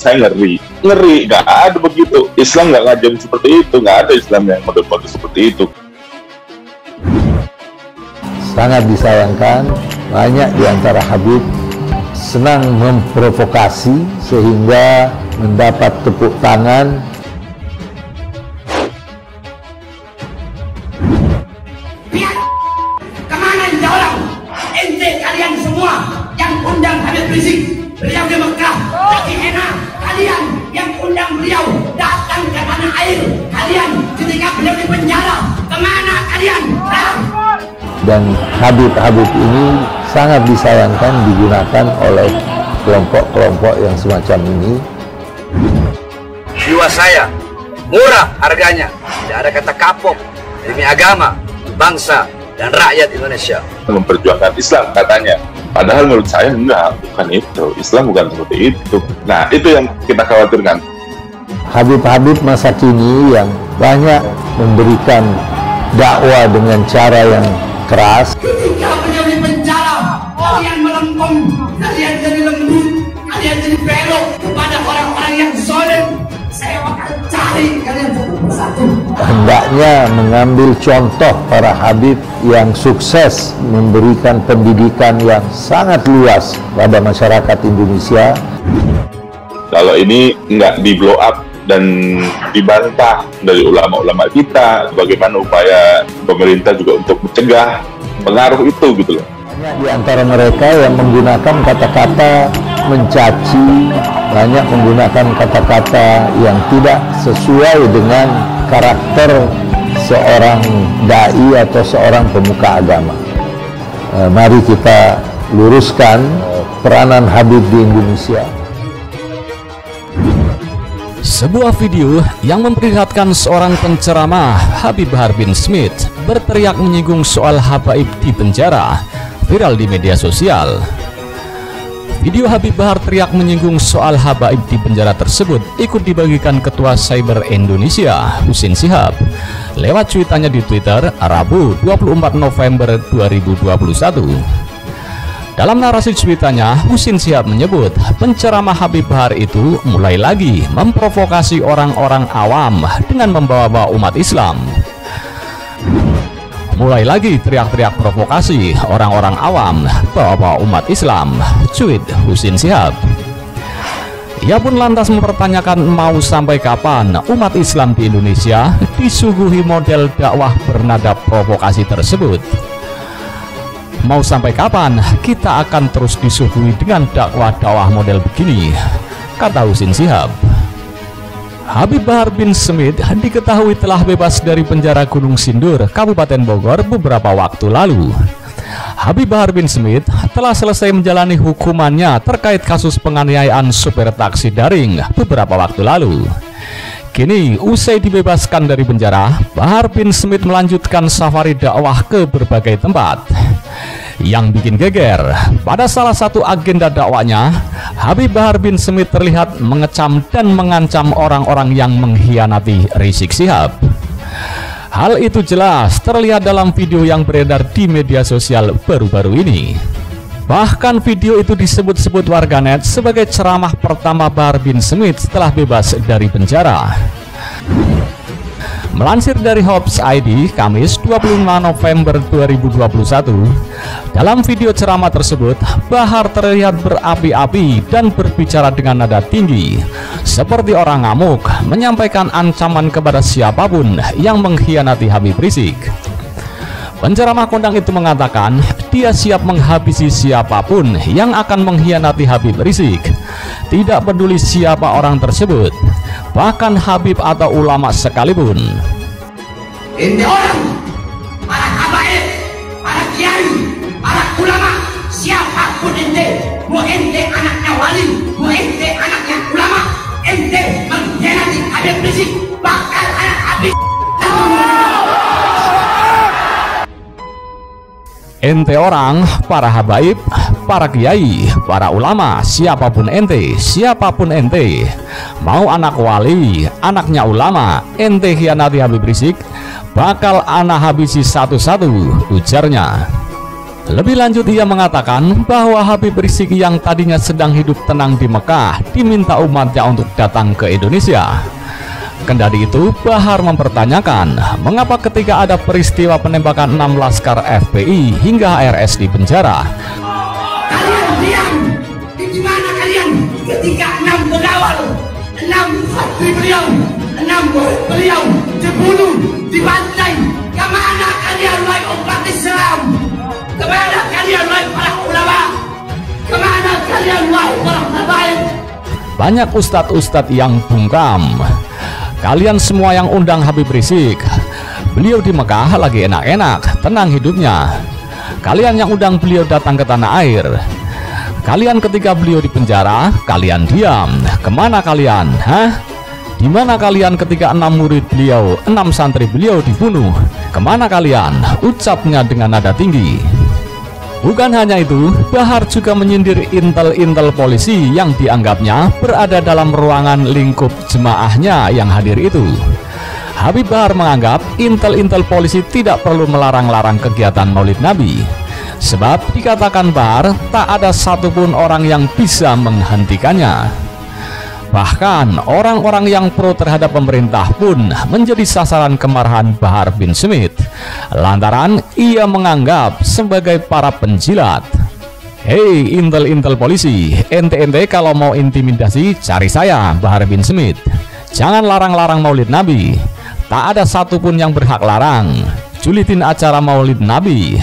saya ngeri, nggak ada begitu. Islam nggak ngajarin seperti itu, nggak ada Islam yang model-model seperti itu. Sangat disayangkan, banyak di antara Habib senang memprovokasi sehingga mendapat tepuk tangan. Kemana ente orang? Ente kalian semua yang undang Habib Rizik, beliau di Mekah, lagi enak. Kalian yang undang beliau datang ke tanah air, kalian ketika beliau di penjara, kemana kalian? Dan Habib-Habib ini sangat disayangkan digunakan oleh kelompok-kelompok yang semacam ini. Jiwa saya murah harganya, tidak ada kata kapok, demi agama, bangsa, dan rakyat Indonesia. Memperjuangkan Islam katanya, padahal menurut saya enggak, bukan itu. Islam bukan seperti itu. Nah, itu yang kita khawatirkan. Habib-Habib masa kini yang banyak memberikan dakwah dengan cara yang keras. Ketika beliau di penjara, kalian melempem, kalian jadi lembut, kalian jadi belok kepada orang-orang yang zalim. Saya akan cari kalian satu persatu. Hendaknya mengambil contoh para Habib yang sukses memberikan pendidikan yang sangat luas pada masyarakat Indonesia. Kalau ini nggak di blow up dan dibantah dari ulama-ulama kita, bagaimana upaya pemerintah juga untuk mencegah pengaruh itu gitu loh. Banyak di antara mereka yang menggunakan kata-kata mencaci, banyak menggunakan kata-kata yang tidak sesuai dengan karakter seorang dai atau seorang pemuka agama. Mari kita luruskan peranan Habib di Indonesia. Sebuah video yang memperlihatkan seorang penceramah, Habib Bahar bin Smith, berteriak menyinggung soal habaib di penjara, viral di media sosial. Video Habib Bahar teriak menyinggung soal habaib di penjara tersebut ikut dibagikan Ketua Cyber Indonesia, Husin Shihab, lewat cuitannya di Twitter, Rabu 24 November 2021. Dalam narasi cuitannya, Husin Shihab menyebut penceramah Habib Bahar itu mulai lagi memprovokasi orang-orang awam dengan membawa-bawa umat Islam. Mulai lagi teriak-teriak provokasi orang-orang awam bawa-bawa umat Islam, cuit Husin Shihab. Ia pun lantas mempertanyakan mau sampai kapan umat Islam di Indonesia disuguhi model dakwah bernada provokasi tersebut. Mau sampai kapan kita akan terus disuguhi dengan dakwah-dakwah model begini, kata Husin Shihab. Habib Bahar bin Smith diketahui telah bebas dari penjara Gunung Sindur, Kabupaten Bogor beberapa waktu lalu. Habib Bahar bin Smith telah selesai menjalani hukumannya terkait kasus penganiayaan supir taksi daring beberapa waktu lalu. Kini, usai dibebaskan dari penjara, Bahar bin Smith melanjutkan safari dakwah ke berbagai tempat. Yang bikin geger, pada salah satu agenda dakwanya, Habib Bahar bin Smith terlihat mengecam dan mengancam orang-orang yang mengkhianati Rizik Shihab. Hal itu jelas terlihat dalam video yang beredar di media sosial baru-baru ini. Bahkan video itu disebut-sebut warganet sebagai ceramah pertama Bahar bin Smith setelah bebas dari penjara. Melansir dari Hops ID, Kamis 25 November 2021, dalam video ceramah tersebut, Bahar terlihat berapi-api dan berbicara dengan nada tinggi, seperti orang ngamuk, menyampaikan ancaman kepada siapapun yang mengkhianati Habib Rizik. Penceramah kondang itu mengatakan, dia siap menghabisi siapapun yang akan mengkhianati Habib Rizik, tidak peduli siapa orang tersebut, bahkan Habib atau ulama sekalipun. Ente orang, para habaib, para kiai, para ulama, siapapun ente, mau ente anaknya wali, mau ente anaknya ulama, ente mengkhianati Habib Rizik, bakal anak habis. Ente orang, para habaib, para kiai, para ulama, siapapun ente, mau anak wali, anaknya ulama, ente khianati Habib Rizik, bakal anak habisi satu-satu, ujarnya. Lebih lanjut ia mengatakan bahwa Habib Rizik yang tadinya sedang hidup tenang di Mekah diminta umatnya untuk datang ke Indonesia. Kendati itu, Bahar mempertanyakan mengapa ketika ada peristiwa penembakan 6 laskar FPI hingga HRS di penjara, kalian diam. Di mana kalian ketika 6 pegawai, 6 santri beliau, 6 murid beliau dibunuh, dibantai? Kemana kalian wahai umat Islam? Kemana kalian wahai para ulama? Kemana kalian wahai para terbaik? banyak ustadz-ustadz yang bungkam. Kalian semua yang undang Habib Rizik, beliau di Mekah lagi enak-enak, tenang hidupnya. Kalian yang undang beliau datang ke tanah air, kalian ketika beliau di penjara, kalian diam. Kemana kalian? Di mana kalian ketika 6 murid beliau, 6 santri beliau dibunuh? Kemana kalian? Ucapnya dengan nada tinggi. Bukan hanya itu, Bahar juga menyindir intel-intel polisi yang dianggapnya berada dalam ruangan lingkup jemaahnya yang hadir itu. Habib Bahar menganggap intel-intel polisi tidak perlu melarang-larang kegiatan Maulid Nabi, sebab dikatakan Bahar tak ada satupun orang yang bisa menghentikannya. Bahkan orang-orang yang pro terhadap pemerintah pun menjadi sasaran kemarahan Bahar bin Smith lantaran ia menganggap sebagai para penjilat. Hei intel-intel polisi, ente-ente kalau mau intimidasi cari saya, Bahar bin Smith. Jangan larang-larang Maulid Nabi. Tak ada satupun yang berhak larang. Julitin acara Maulid Nabi.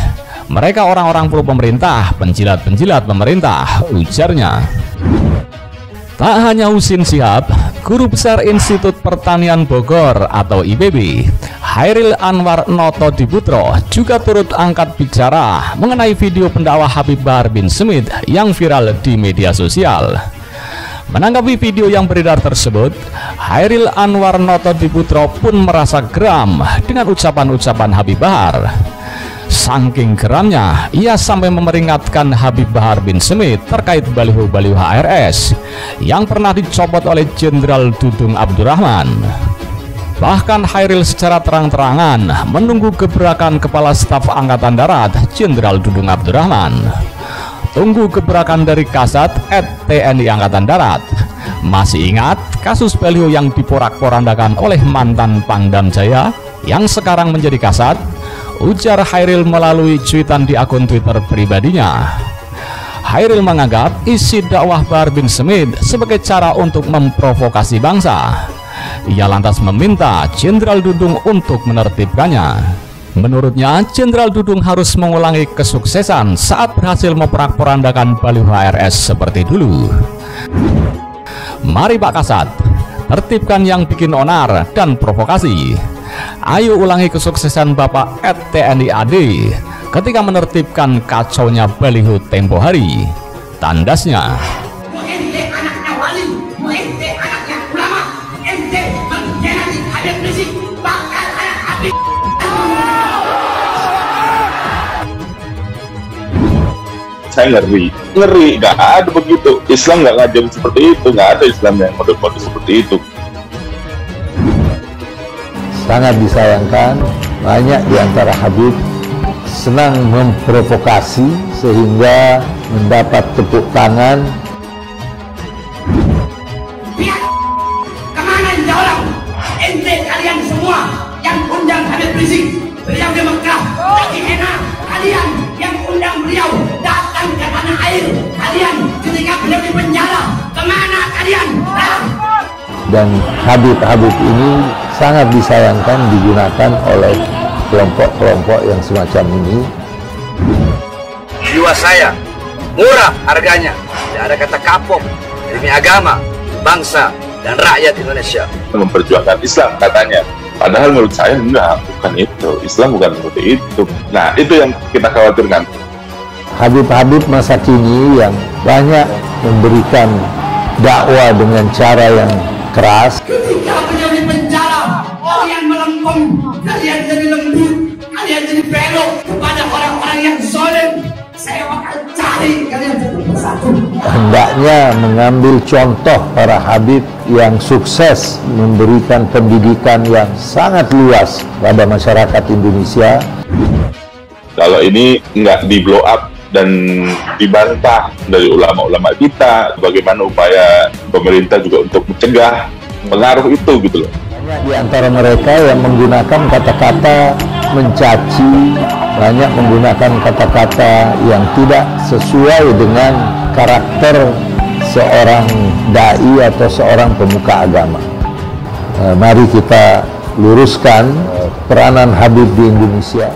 Mereka orang-orang pro pemerintah, penjilat-penjilat pemerintah, ujarnya. Tak hanya Husin Shihab, Guru Besar Institut Pertanian Bogor atau IPB, Hairil Anwar Noto Diputro juga turut angkat bicara mengenai video pendakwah Habib Bahar bin Smith yang viral di media sosial. Menanggapi video yang beredar tersebut, Hairil Anwar Noto Diputro pun merasa geram dengan ucapan-ucapan Habib Bahar. Saking geramnya, ia sampai memperingatkan Habib Bahar bin Smith terkait baliho-baliho HRS yang pernah dicopot oleh Jenderal Dudung Abdurrahman. Bahkan Hairil secara terang-terangan menunggu gebrakan Kepala Staf Angkatan Darat Jenderal Dudung Abdurrahman. Tunggu gebrakan dari Kasat TNI Angkatan Darat. Masih ingat kasus baliho yang diporak-porandakan oleh mantan Pangdam Jaya yang sekarang menjadi Kasat? Ujar Hairil melalui cuitan di akun Twitter pribadinya. Hairil menganggap isi dakwah Bahar bin Smith sebagai cara untuk memprovokasi bangsa. Ia lantas meminta Jenderal Dudung untuk menertibkannya. Menurutnya, Jenderal Dudung harus mengulangi kesuksesan saat berhasil memporak-porandakan baliho HRS seperti dulu. Mari Pak Kasat, tertibkan yang bikin onar dan provokasi. Ayo ulangi kesuksesan Bapak TNI AD ketika menertibkan kacaunya baliho tempo hari. Tandasnya. Ente anaknya wali, ente anaknya ulama, ente mengkhianati Habib Rizik, bakal anak Habib. Saya ngeri, nggak ada begitu. Islam nggak ngajarin seperti itu, nggak ada Islam yang model-model seperti itu. Sangat disayangkan, banyak di antara Habib senang memprovokasi sehingga mendapat tepuk tangan. Lihat, kemana ente orang? Ente kalian semua yang undang Habib Rizik, beliau di Mekah, lagi enak. Kalian yang undang beliau datang ke tanah air. Kalian ketika beliau di penjara, kemana kalian? Dan Habib-Habib ini sangat disayangkan digunakan oleh kelompok-kelompok yang semacam ini. Jiwa saya murah harganya, tidak ada kata kapok, demi agama, bangsa, dan rakyat Indonesia. Memperjuangkan Islam katanya, padahal menurut saya enggak, bukan itu. Islam bukan seperti itu. Nah, itu yang kita khawatirkan. Habib-Habib masa kini yang banyak memberikan dakwah dengan cara yang keras. Ketika beliau di penjara, kalian melempem, kalian jadi lembut, kalian jadi belok kepada orang-orang yang zalim. Saya akan cari kalian satu persatu. Hendaknya mengambil contoh para Habib yang sukses memberikan pendidikan yang sangat luas pada masyarakat Indonesia. Kalau ini nggak di blow up dan dibantah dari ulama-ulama kita, bagaimana upaya pemerintah juga untuk mencegah pengaruh itu gitu loh. Banyak di antara mereka yang menggunakan kata-kata mencaci, banyak menggunakan kata-kata yang tidak sesuai dengan karakter seorang dai atau seorang pemuka agama. Mari kita luruskan peranan Habib di Indonesia.